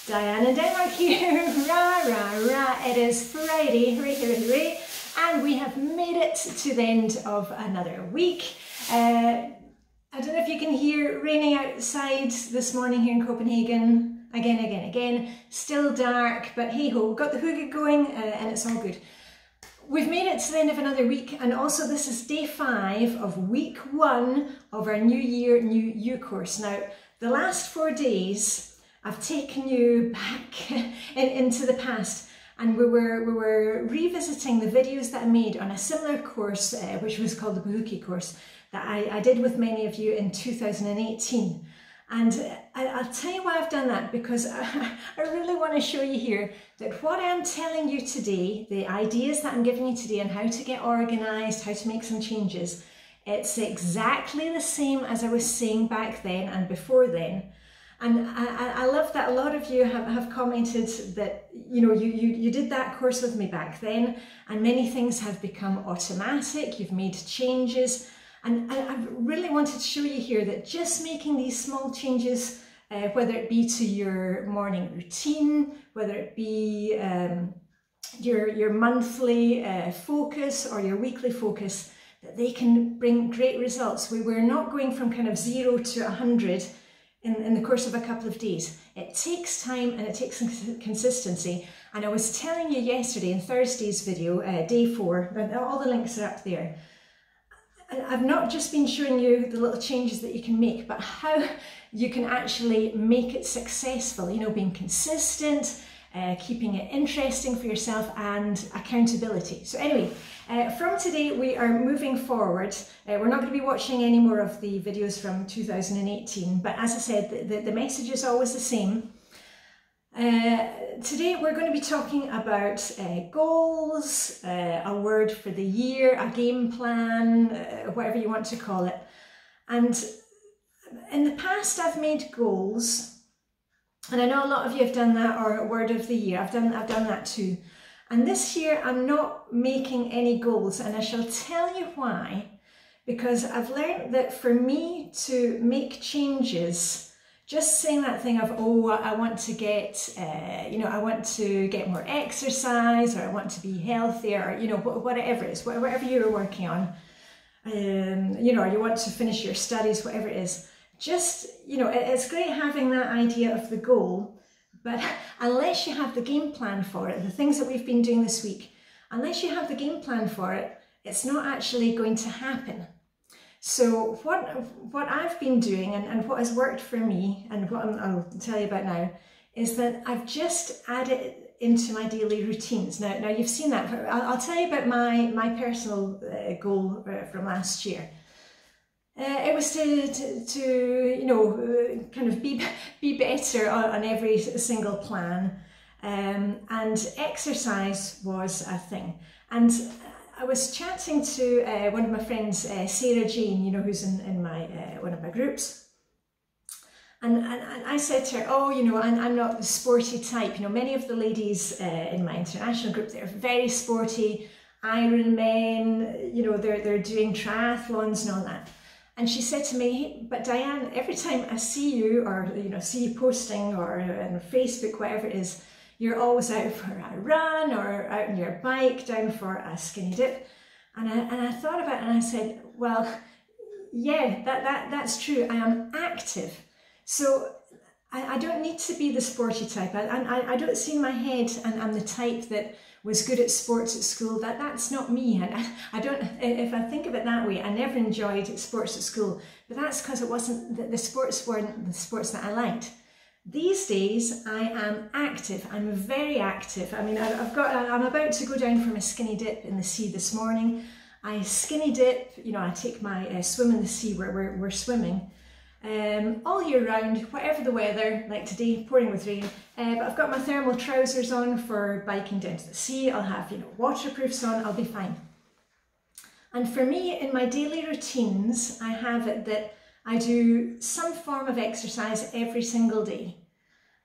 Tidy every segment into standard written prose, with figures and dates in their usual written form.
Diane in Denmark here, rah, rah, rah. It is Friday, hooray, hooray, hooray, and we have made it to the end of another week. I don't know if you can hear raining outside this morning here in Copenhagen. Again. Still dark, but hey ho, got the hygge going and it's all good. We've made it to the end of another week, and also this is day 5 of week 1 of our New Year, New You course. Now, the last 4 days, I've taken you back into the past, and we were revisiting the videos that I made on a similar course, which was called the Buhuki course, that I did with many of you in 2018. And I'll tell you why I've done that, because I really want to show you here that what I'm telling you today, the ideas that I'm giving you today on how to get organised, how to make some changes, it's exactly the same as I was saying back then and before then. And I love that a lot of you have commented that, you know, you did that course with me back then, and many things have become automatic, you've made changes. And I really wanted to show you here that just making these small changes, whether it be to your morning routine, whether it be your monthly focus or your weekly focus, that they can bring great results. We're not going from kind of 0 to 100 in the course of a couple of days. It takes time and it takes consistency. And I was telling you yesterday in Thursday's video, day 4, all the links are up there. And I've not just been showing you the little changes that you can make, but how you can actually make it successful, you know, being consistent, keeping it interesting for yourself, and accountability. So anyway, from today we are moving forward. We're not going to be watching any more of the videos from 2018, but as I said, the message is always the same. Today we're going to be talking about goals, a word for the year, a game plan, whatever you want to call it. And in the past I've made goals, and I know a lot of you have done that, or a word of the year. I've done that too. And this year I'm not making any goals, and I shall tell you why. Because I've learned that for me to make changes, just saying that thing of, oh, I want to get, you know, I want to get more exercise, or I want to be healthier, or, you know, whatever it is, whatever you're working on, you know, or you want to finish your studies, whatever it is. Just, you know, it's great having that idea of the goal, but unless you have the game plan for it, the things that we've been doing this week, unless you have the game plan for it, it's not actually going to happen. So what I've been doing and what has worked for me, and what I'll tell you about now, is that I've just added it into my daily routines. Now you've seen that. I'll tell you about my personal goal from last year. It was to you know, kind of be better on every single plan, and exercise was a thing. And I was chatting to one of my friends, Sarah Jane, you know, who's in my one of my groups, and I said to her, oh, you know, I'm not the sporty type. You know, many of the ladies in my international group, they're very sporty, Ironmen, you know, they're doing triathlons and all that. And she said to me, hey, but Diane, every time I see you, or, you know, see you posting, or on Facebook, whatever it is, you're always out for a run, or out on your bike, down for a skinny dip. And I thought about it, and I said, well, yeah, that's true. I am active. So I don't need to be the sporty type. I don't see in my head, and I'm the type that was good at sports at school. That's not me. And I don't, if I think of it that way, I never enjoyed sports at school, but that's because it wasn't, the sports weren't the sports that I liked. These days I am active. I'm very active. I mean, I'm about to go down from a skinny dip in the sea this morning. I skinny dip, you know, I take my swim in the sea where we're swimming. All year round, whatever the weather, like today, pouring with rain, but I've got my thermal trousers on for biking down to the sea. I'll have, you know, waterproofs on, I'll be fine. And for me, in my daily routines, I have it that I do some form of exercise every single day.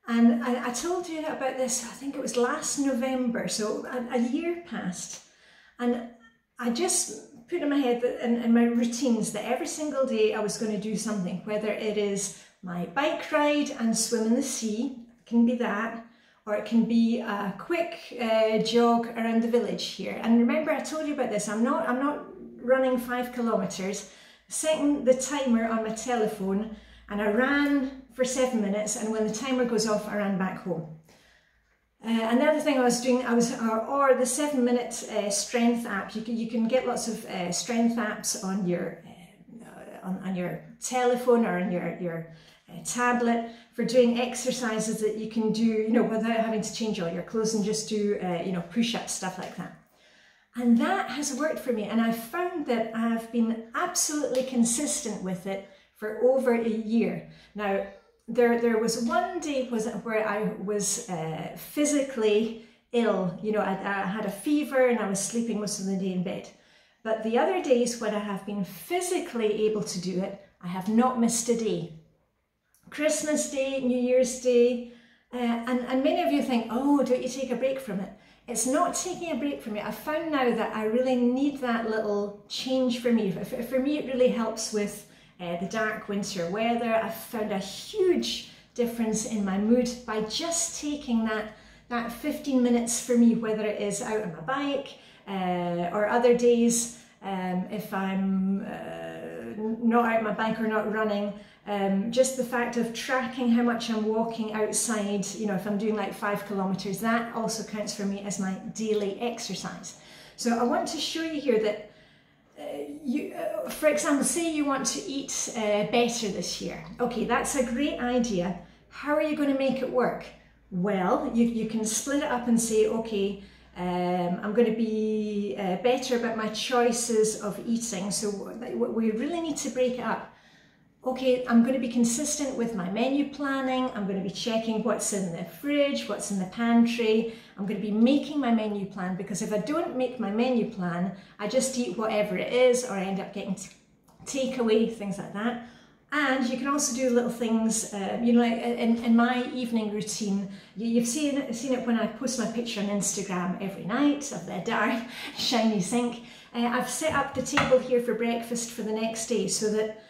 And I told you about this, I think it was last November, so a year passed, and I just put in my head that in my routines that every single day I was going to do something, whether it is my bike ride and swim in the sea, can be that, or it can be a quick jog around the village here. And remember, I told you about this, I'm not running 5 kilometers, setting the timer on my telephone, and I ran for 7 minutes, and when the timer goes off, I ran back home. Another thing I was doing, or the 7-minute strength app. You can get lots of strength apps on your telephone or on your tablet for doing exercises that you can do, you know, without having to change all your clothes, and just do, you know, push-ups, stuff like that. And that has worked for me, and I've found that I've been absolutely consistent with it for over a year. Now, there was one day where I was physically ill, you know, I had a fever and I was sleeping most of the day in bed. But the other days when I have been physically able to do it, I have not missed a day. Christmas Day, New Year's Day, and many of you think, oh, don't you take a break from it? It's not taking a break from it. I've found now that I really need that little change for me. For me, it really helps with the dark winter weather. I've found a huge difference in my mood by just taking that 15 minutes for me, whether it is out on my bike or other days, if I'm not out on my bike or not running. Just the fact of tracking how much I'm walking outside, you know, if I'm doing like 5 kilometers, that also counts for me as my daily exercise. So I want to show you here that for example, say you want to eat better this year. Okay, that's a great idea. How are you going to make it work? Well, you can split it up and say, okay, I'm going to be better about my choices of eating. So we really need to break it up. Okay, I'm going to be consistent with my menu planning. I'm going to be checking what's in the fridge, what's in the pantry. I'm going to be making my menu plan, because if I don't make my menu plan, I just eat whatever it is, or I end up getting takeaway, things like that. And you can also do little things, you know, like in my evening routine, you've seen it when I post my picture on Instagram every night of the dark, shiny sink. I've set up the table here for breakfast for the next day, so that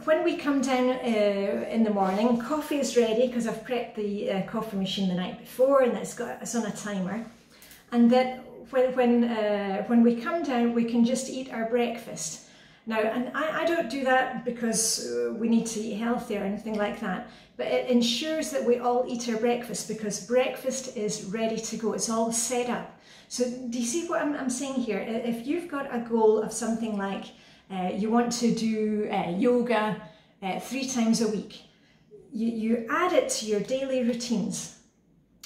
when we come down in the morning, coffee is ready, because I've prepped the coffee machine the night before, and it's on a timer. And that when we come down, we can just eat our breakfast. Now, and I don't do that because we need to eat healthy or anything like that, but it ensures that we all eat our breakfast, because breakfast is ready to go. It's all set up. So do you see what I'm saying here? If you've got a goal of something like you want to do yoga 3 times a week, you add it to your daily routines.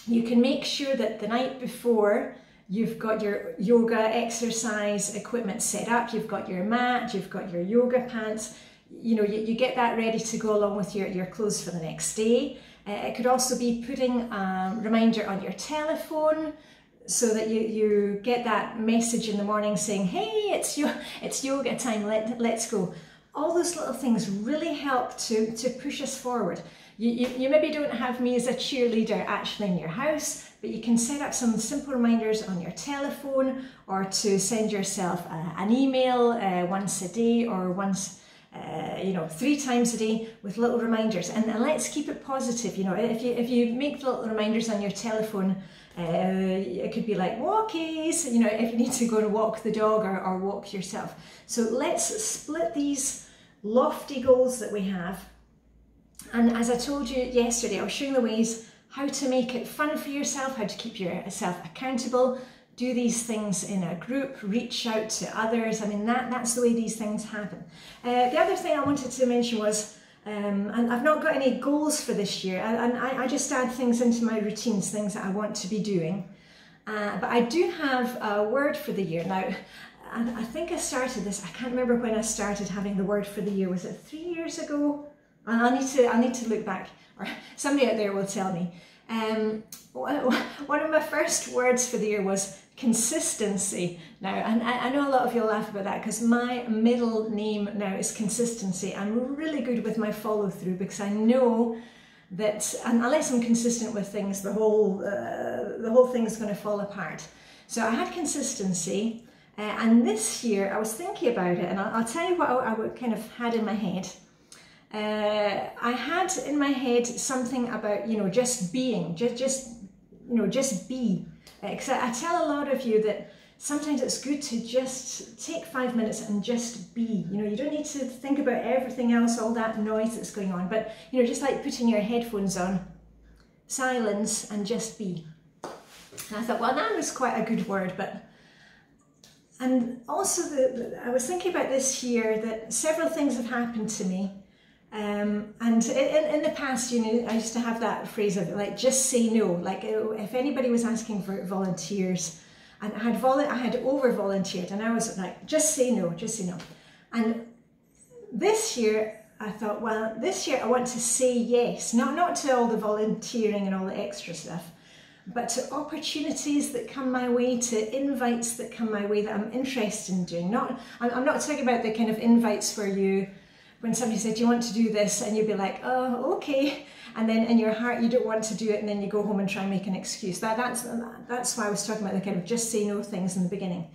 You can make sure that the night before you've got your yoga exercise equipment set up, you've got your mat, you've got your yoga pants, you know, you get that ready to go along with your clothes for the next day. It could also be putting a reminder on your telephone, so that you get that message in the morning saying, hey, it's yoga time, let's go. All those little things really help to push us forward. You maybe don't have me as a cheerleader actually in your house, but you can set up some simple reminders on your telephone, or to send yourself an email once a day, or once, you know, 3 times a day with little reminders. And let's keep it positive. You know, if you make little reminders on your telephone, it could be like walkies, you know, if you need to go to walk the dog or walk yourself. So let's split these lofty goals that we have. And as I told you yesterday, I was showing the ways how to make it fun for yourself, how to keep yourself accountable, do these things in a group, reach out to others. I mean, that's the way these things happen. The other thing I wanted to mention was, and I've not got any goals for this year, and I just add things into my routines, things that I want to be doing. But I do have a word for the year. Now, I think I started this, I can't remember when I started having the word for the year. Was it 3 years ago? I need to look back, or somebody out there will tell me. One of my first words for the year was consistency. Now, and I know a lot of you laugh about that, because my middle name now is Consistency. I'm really good with my follow through, because I know that unless I'm consistent with things, the whole thing is going to fall apart. So I had consistency, and this year I was thinking about it, and I'll tell you what I kind of had in my head. I had in my head something about, you know, just being, just be. Because I tell a lot of you that sometimes it's good to just take 5 minutes and just be. You know, you don't need to think about everything else, all that noise that's going on, but, you know, just like putting your headphones on, silence and just be. And I thought, well, that was quite a good word, but, and also I was thinking about this year that several things have happened to me. And in the past, you know, I used to have that phrase of like, just say no. Like if anybody was asking for volunteers, and I had over volunteered, and I was like, just say no, just say no. And this year I thought, well, this year I want to say yes, not to all the volunteering and all the extra stuff, but to opportunities that come my way, to invites that come my way that I'm interested in doing. I'm not talking about the kind of invites where you, when somebody said, do you want to do this? And you'd be like, oh, okay. And then in your heart, you don't want to do it. And then you go home and try and make an excuse. That's why I was talking about the kind of just say no things in the beginning.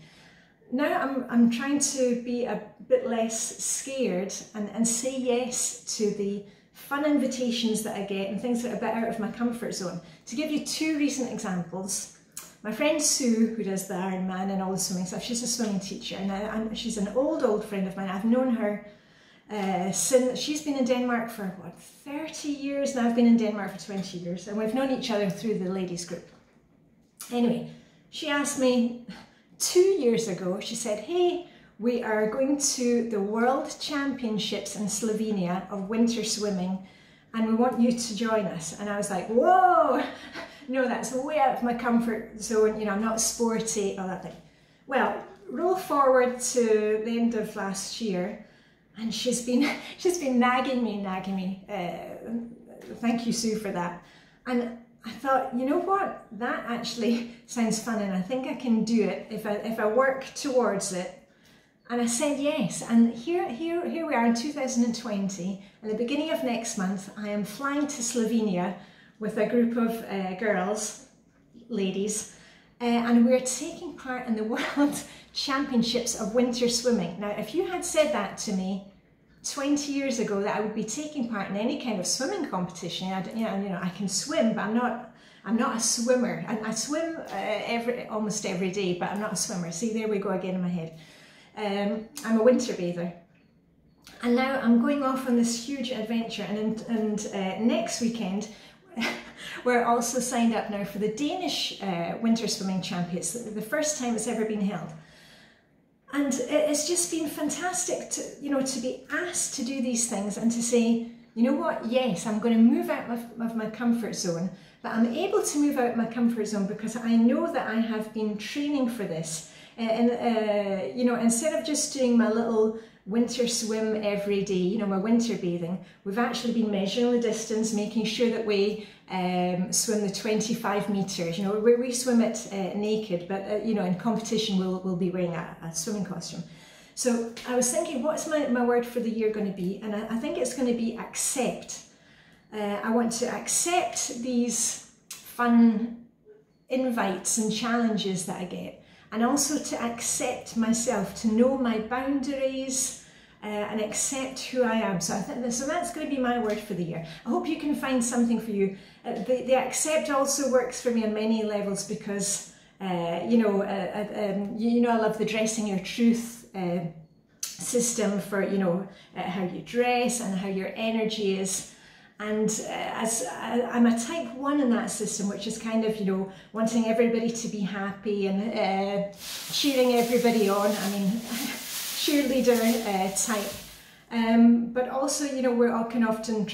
Now I'm trying to be a bit less scared and say yes to the fun invitations that I get and things that are a bit out of my comfort zone. To give you two recent examples, my friend Sue, who does the Ironman and all the swimming stuff, she's a swimming teacher. And she's an old friend of mine. I've known her since she's been in Denmark for what, 30 years now. I've been in Denmark for 20 years, and we've known each other through the ladies group. Anyway, she asked me 2 years ago, she said, hey, we are going to the World Championships in Slovenia of winter swimming, and we want you to join us. And I was like, whoa, no, that's way out of my comfort zone, you know, I'm not sporty, all that thing. Well, roll forward to the end of last year, and she's been nagging me. Thank you, Sue, for that. And I thought, you know what? That actually sounds fun, and I think I can do it if I work towards it. And I said yes. And here we are in 2020. At the beginning of next month, I am flying to Slovenia with a group of girls, ladies, and we're taking part in the World Championships of winter swimming. Now, if you had said that to me 20 years ago, that I would be taking part in any kind of swimming competition, I can swim, but I'm not a swimmer. I swim almost every day, but I'm not a swimmer. See, there we go again in my head. I'm a winter bather. And now I'm going off on this huge adventure, and next weekend we're also signed up now for the Danish Winter Swimming Championships, the first time it's ever been held. And it's just been fantastic to be asked to do these things and to say, you know what, yes, I'm going to move out of my comfort zone, but I'm able to move out of my comfort zone because I know that I have been training for this. Instead of just doing my little winter swim every day, my winter bathing, we've actually been measuring the distance, making sure that we swim the 25 meters. We swim it naked, but in competition we'll be wearing a swimming costume. So I was thinking, what's my word for the year going to be? And I think it's going to be accept. I want to accept these fun invites and challenges that I get. And also to accept myself, to know my boundaries and accept who I am. So that's going to be my word for the year. I hope you can find something for you. The accept also works for me on many levels because, I love the dressing your truth system for, how you dress and how your energy is. And as I'm a type 1 in that system, which is kind of, wanting everybody to be happy and cheering everybody on. I mean, cheerleader type. But also, we all can often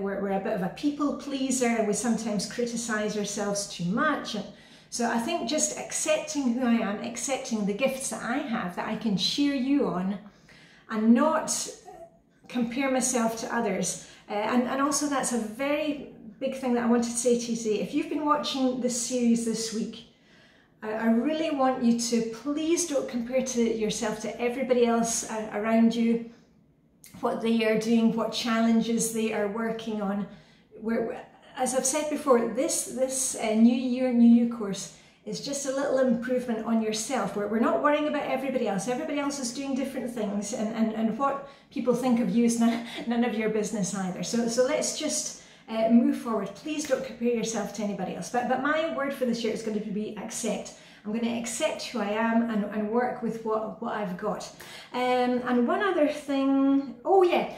we're a bit of a people pleaser, and we sometimes criticize ourselves too much. And so I think just accepting who I am, accepting the gifts that I have, that I can cheer you on and not compare myself to others. And also that's a very big thing that I wanted to say to you today. If you've been watching this series this week, I really want you to please don't compare yourself to everybody else around you, what they are doing, what challenges they are working on. As I've said before, this New Year, New You course is just a little improvement on yourself. We're not worrying about everybody else. Everybody else is doing different things, and what people think of you is none of your business either. So let's just move forward. Please don't compare yourself to anybody else. But my word for this year is going to be accept. I'm going to accept who I am and work with what I've got. And one other thing, oh yeah,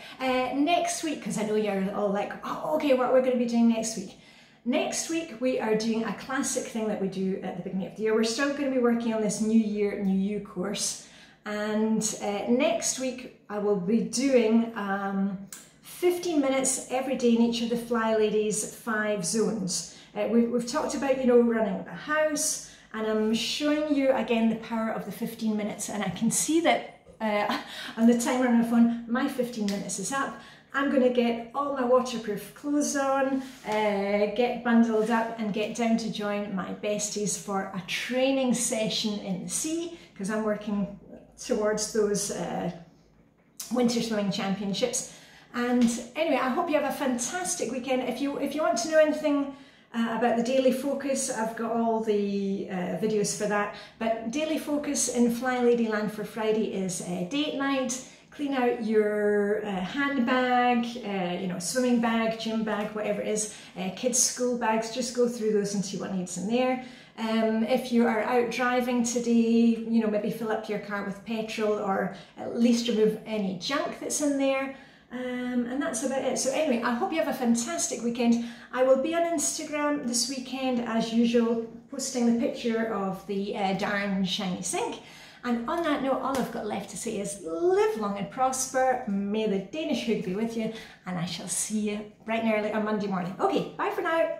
next week, because I know you're all like, oh, okay, what we're going to be doing next week. Next week, we are doing a classic thing that we do at the beginning of the year. We're still going to be working on this New Year, New You course. And next week, I will be doing 15 minutes every day in each of the Flylady's 5 zones. We've talked about, you know, running the house, and I'm showing you again the power of the 15 minutes. And I can see that on the timer on my phone, my 15 minutes is up. I'm going to get all my waterproof clothes on, get bundled up and get down to join my besties for a training session in the sea, because I'm working towards those winter swimming championships. And anyway, I hope you have a fantastic weekend. If you want to know anything about the daily focus, I've got all the videos for that. But daily focus in Flylady Land for Friday is date night. Clean out your handbag, you know, swimming bag, gym bag, whatever it is, kids' school bags. Just go through those and see what needs in there. If you are out driving today, you know, maybe fill up your car with petrol, or at least remove any junk that's in there. And that's about it. So anyway, I hope you have a fantastic weekend. I will be on Instagram this weekend as usual, posting the picture of the darn shiny sink. And on that note, all I've got left to say is live long and prosper. May the Danish hook be with you, and I shall see you bright and early on Monday morning. Okay, bye for now.